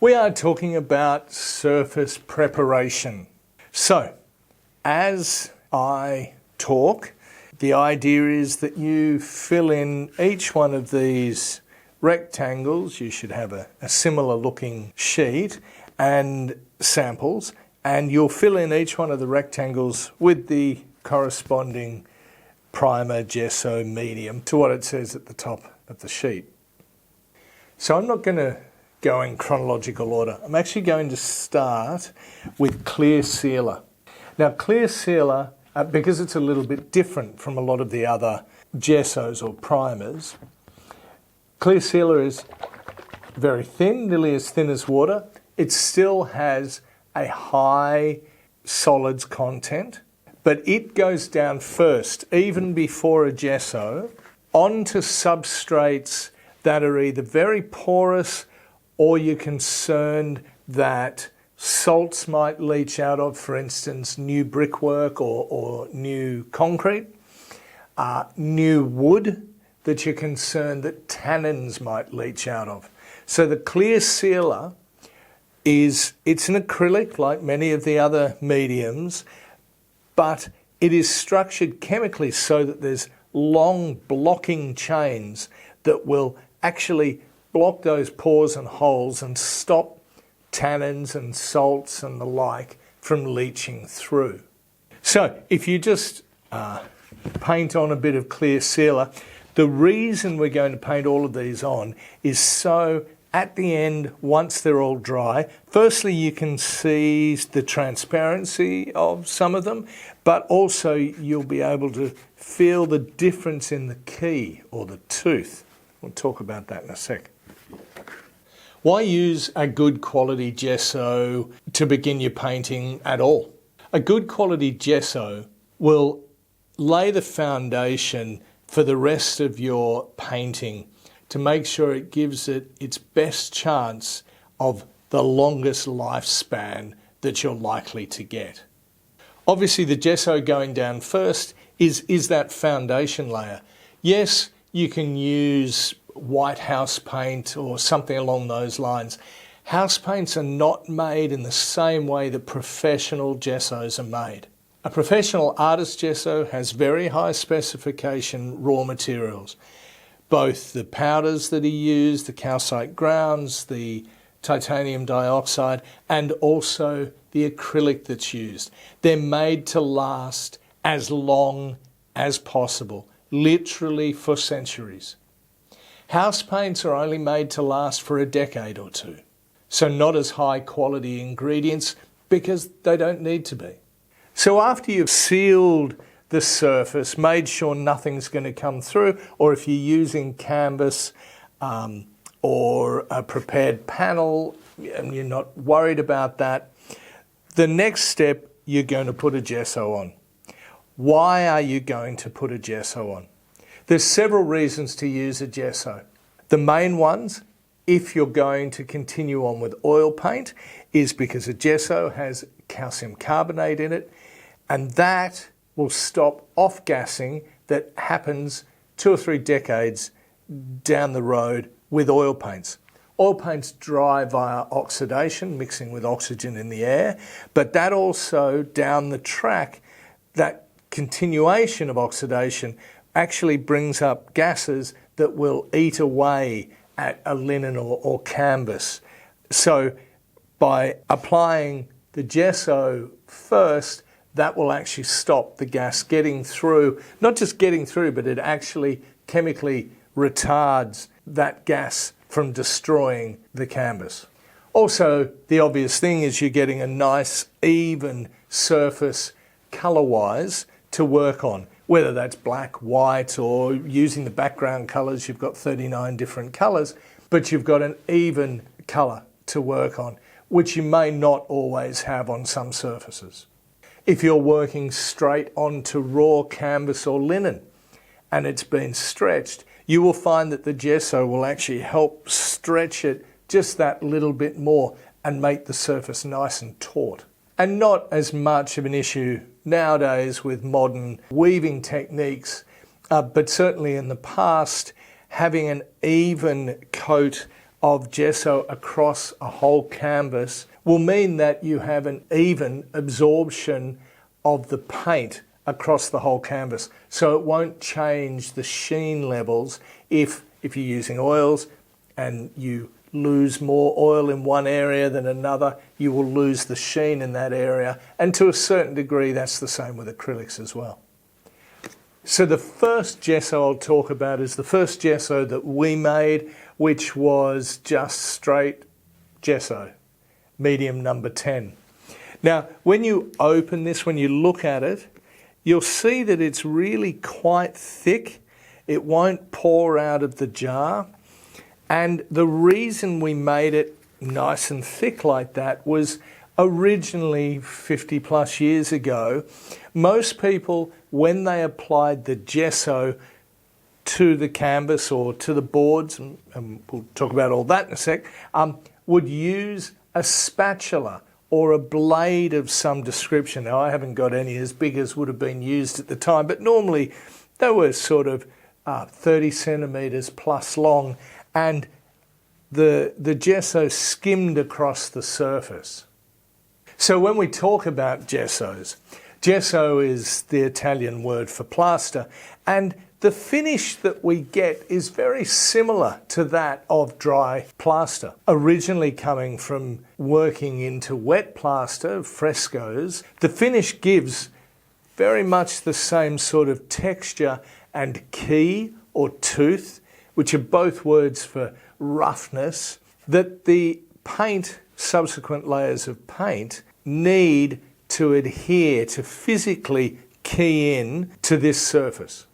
We are talking about surface preparation. So, as I talk, the idea is that you fill in each one of these rectangles. You should have a similar looking sheet and samples, and you'll fill in each one of the rectangles with the corresponding primer, gesso, medium to what it says at the top of the sheet. So I'm not going to go in chronological order. I'm actually going to start with clear sealer. Now clear sealer, because it's a little bit different from a lot of the other gessos or primers, clear sealer is very thin, nearly as thin as water. It still has a high solids content, but it goes down first, even before a gesso, onto substrates that are either very porous or you're concerned that salts might leach out of, for instance, new brickwork or new concrete, new wood that you're concerned that tannins might leach out of. So the clear sealer it's an acrylic like many of the other mediums, but it is structured chemically so that there's long blocking chains that will actually block those pores and holes and stop tannins and salts and the like from leaching through. So if you just paint on a bit of clear sealer, the reason we're going to paint all of these on is so at the end, once they're all dry, firstly you can see the transparency of some of them, but also you'll be able to feel the difference in the key or the tooth. We'll talk about that in a sec. Why use a good quality gesso to begin your painting at all? A good quality gesso will lay the foundation for the rest of your painting to make sure it gives it its best chance of the longest lifespan that you're likely to get. Obviously the gesso going down first is that foundation layer. Yes, you can use white house paint or something along those lines. House paints are not made in the same way that professional gessos are made. A professional artist gesso has very high specification raw materials. Both the powders that are used, the calcite grounds, the titanium dioxide, and also the acrylic that's used. They're made to last as long as possible, literally for centuries. House paints are only made to last for a decade or two, so not as high quality ingredients because they don't need to be. So after you've sealed the surface, made sure nothing's going to come through, or if you're using canvas or a prepared panel and you're not worried about that, the next step, you're going to put a gesso on. Why are you going to put a gesso on? There's several reasons to use a gesso. The main ones, if you're going to continue on with oil paint, is because a gesso has calcium carbonate in it, and that will stop off-gassing that happens 2 or 3 decades down the road with oil paints. Oil paints dry via oxidation, mixing with oxygen in the air, but that also, down the track, that continuation of oxidation actually brings up gases that will eat away at a linen or canvas. So by applying the gesso first, that will actually stop the gas getting through, not just getting through, but it actually chemically retards that gas from destroying the canvas. Also, the obvious thing is you're getting a nice even surface colour-wise to work on, whether that's black, white, or using the background colours. You've got 39 different colours, but you've got an even colour to work on, which you may not always have on some surfaces. If you're working straight onto raw canvas or linen and it's been stretched, you will find that the gesso will actually help stretch it just that little bit more and make the surface nice and taut. And not as much of an issue nowadays with modern weaving techniques, but certainly in the past, having an even coat of gesso across a whole canvas will mean that you have an even absorption of the paint across the whole canvas. So it won't change the sheen levels if you're using oils and you lose more oil in one area than another, you will lose the sheen in that area. And to a certain degree, that's the same with acrylics as well. So the first gesso I'll talk about is the first gesso that we made, which was just straight gesso, medium number 10. Now, when you open this, when you look at it, you'll see that it's really quite thick. It won't pour out of the jar. And the reason we made it nice and thick like that was originally 50 plus years ago, most people, when they applied the gesso to the canvas or to the boards, and we'll talk about all that in a sec, would use a spatula or a blade of some description. Now, I haven't got any as big as would have been used at the time, but normally they were sort of 30 centimetres plus long, and the gesso skimmed across the surface. So when we talk about gessos, gesso is the Italian word for plaster, and the finish that we get is very similar to that of dry plaster. Originally coming from working into wet plaster, frescoes, the finish gives very much the same sort of texture and key or tooth, which are both words for roughness, that the paint, subsequent layers of paint, need to adhere, to physically key in to this surface.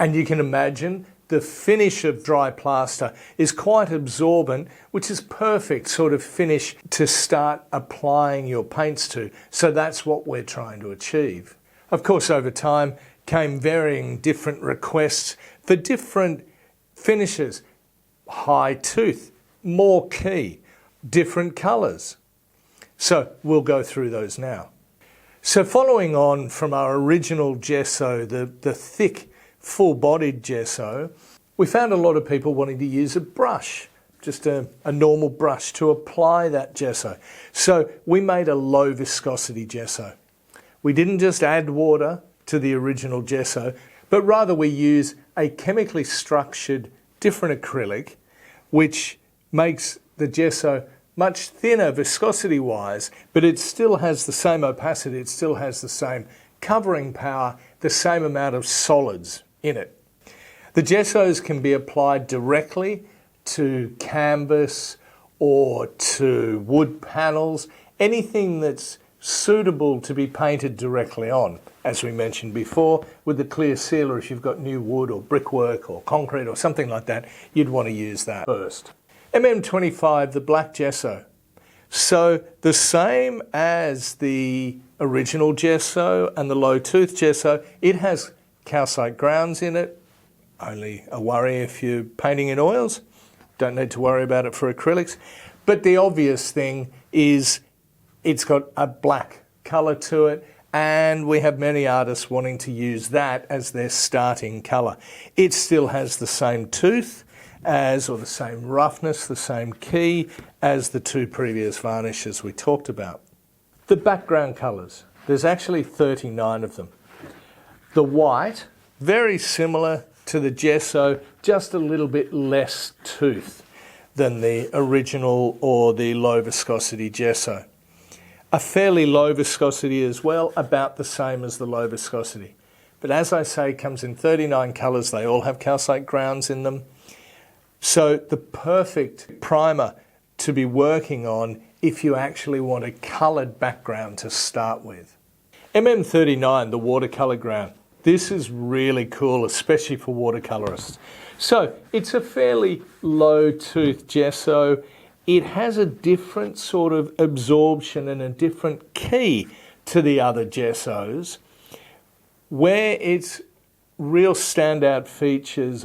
And you can imagine the finish of dry plaster is quite absorbent, which is perfect sort of finish to start applying your paints to. So that's what we're trying to achieve. Of course, over time came varying different requests for different finishes. High tooth, more key, different colours. So we'll go through those now. So following on from our original gesso, the thick, full-bodied gesso, we found a lot of people wanting to use a brush, just a normal brush to apply that gesso. So we made a low viscosity gesso. We didn't just add water to the original gesso, but rather we use a chemically structured different acrylic, which makes the gesso much thinner viscosity-wise, but it still has the same opacity, it still has the same covering power, the same amount of solids in it. The gessos can be applied directly to canvas or to wood panels, anything that's suitable to be painted directly on. As we mentioned before, with the clear sealer, if you've got new wood or brickwork or concrete or something like that, you'd want to use that first. MM25, the black gesso. So the same as the original gesso and the low tooth gesso, it has calcite grounds in it. Only a worry if you're painting in oils. Don't need to worry about it for acrylics. But the obvious thing is it's got a black colour to it, and we have many artists wanting to use that as their starting colour. It still has the same tooth as, or the same roughness, the same key as the two previous varnishes we talked about. The background colours, there's actually 39 of them. The white, very similar to the gesso, just a little bit less tooth than the original or the low viscosity gesso. A fairly low viscosity as well, about the same as the low viscosity. But as I say, comes in 39 colours, they all have calcite grounds in them. So the perfect primer to be working on if you actually want a coloured background to start with. MM39, the watercolour ground. This is really cool, especially for watercolourists. So it's a fairly low tooth gesso. It has a different sort of absorption and a different key to the other gessos. Where its real standout features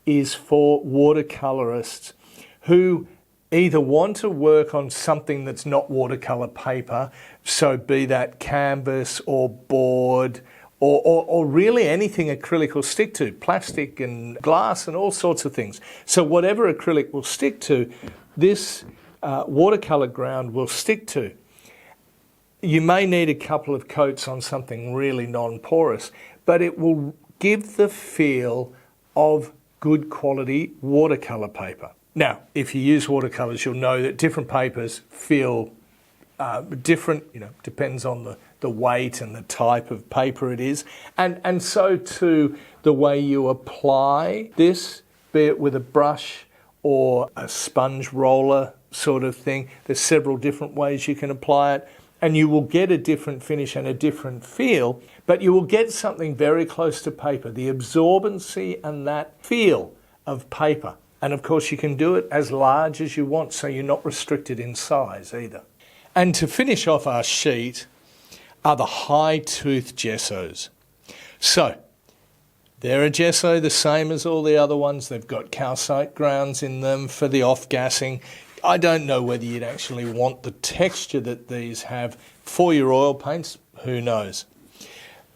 is for watercolourists who either want to work on something that's not watercolour paper, so be that canvas or board or really anything acrylic will stick to, plastic and glass and all sorts of things. So whatever acrylic will stick to, this watercolour ground will stick to. You may need a couple of coats on something really non-porous, but it will give the feel of good quality watercolour paper. Now, if you use watercolours, you'll know that different papers feel different, depends on the weight and the type of paper it is. And so too, the way you apply this, be it with a brush or a sponge roller sort of thing. There's several different ways you can apply it, and you will get a different finish and a different feel, but you will get something very close to paper, the absorbency and that feel of paper. And of course you can do it as large as you want, so you're not restricted in size either. And to finish off our sheet are the high-tooth gessos. So, they're a gesso the same as all the other ones. They've got calcite grounds in them for the off-gassing. I don't know whether you'd actually want the texture that these have for your oil paints. Who knows?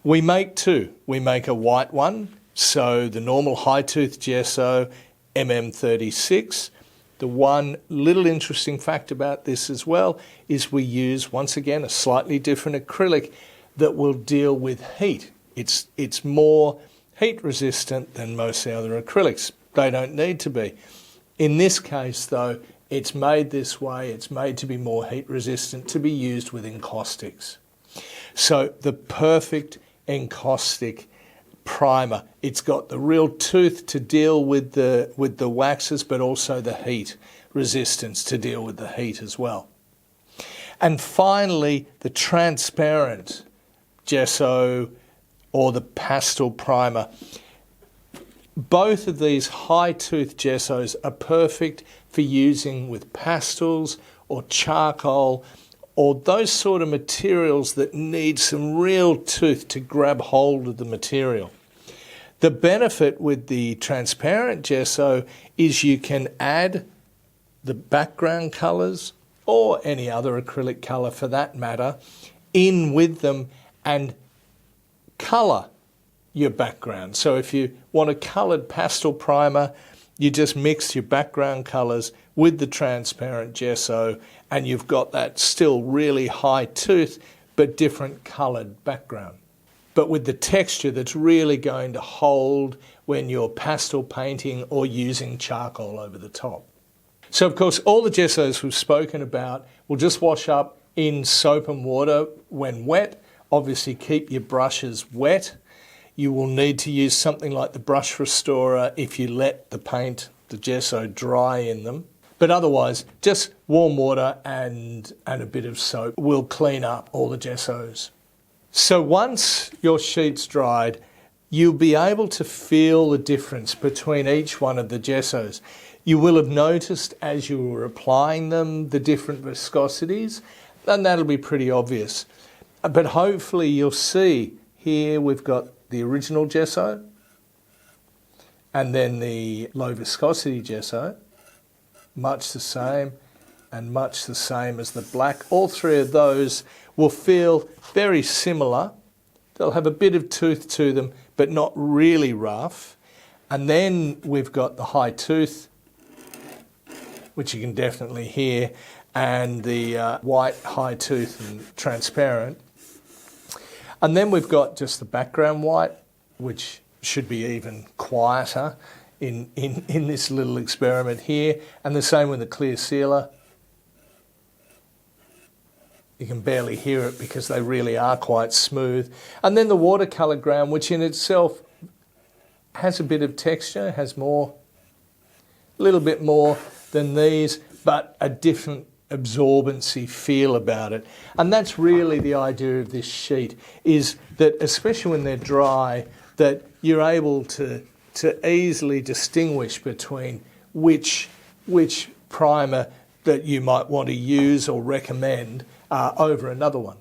We make two. We make a white one, so the normal high-tooth gesso, MM36. The one little interesting fact about this as well is we use, once again, a slightly different acrylic that will deal with heat. It's more heat resistant than most of the other acrylics. They don't need to be. In this case, though, it's made this way. It's made to be more heat resistant, to be used with encaustics. So the perfect encaustic primer. It's got the real tooth to deal with the waxes, but also the heat resistance to deal with the heat as well. And finally, the transparent gesso or the pastel primer. Both of these high-tooth gessos are perfect for using with pastels or charcoal or those sort of materials that need some real tooth to grab hold of the material. The benefit with the transparent gesso is you can add the background colours or any other acrylic colour for that matter in with them and colour your background. So if you want a coloured pastel primer, you just mix your background colours with the transparent gesso and you've got that still really high tooth but different coloured background. But with the texture that's really going to hold when you're pastel painting or using charcoal over the top. So of course all the gessos we've spoken about will just wash up in soap and water when wet. Obviously keep your brushes wet. You will need to use something like the brush restorer if you let the paint, the gesso, dry in them. But otherwise, just warm water and a bit of soap will clean up all the gessos. So once your sheet's dried, you'll be able to feel the difference between each one of the gessos. You will have noticed as you were applying them the different viscosities, and that'll be pretty obvious. But hopefully you'll see here we've got the original gesso and then the low viscosity gesso, much the same and much the same as the black. All three of those will feel very similar. They'll have a bit of tooth to them, but not really rough. And then we've got the high tooth, which you can definitely hear, and the white high tooth and transparent. And then we've got just the background white, which should be even quieter in this little experiment here. And the same with the clear sealer. You can barely hear it because they really are quite smooth. And then the watercolour ground, which in itself has a bit of texture, has more, a little bit more than these, but a different absorbency feel about it. And that's really the idea of this sheet, is that especially when they're dry, that you're able to easily distinguish between which primer that you might want to use or recommend over another one.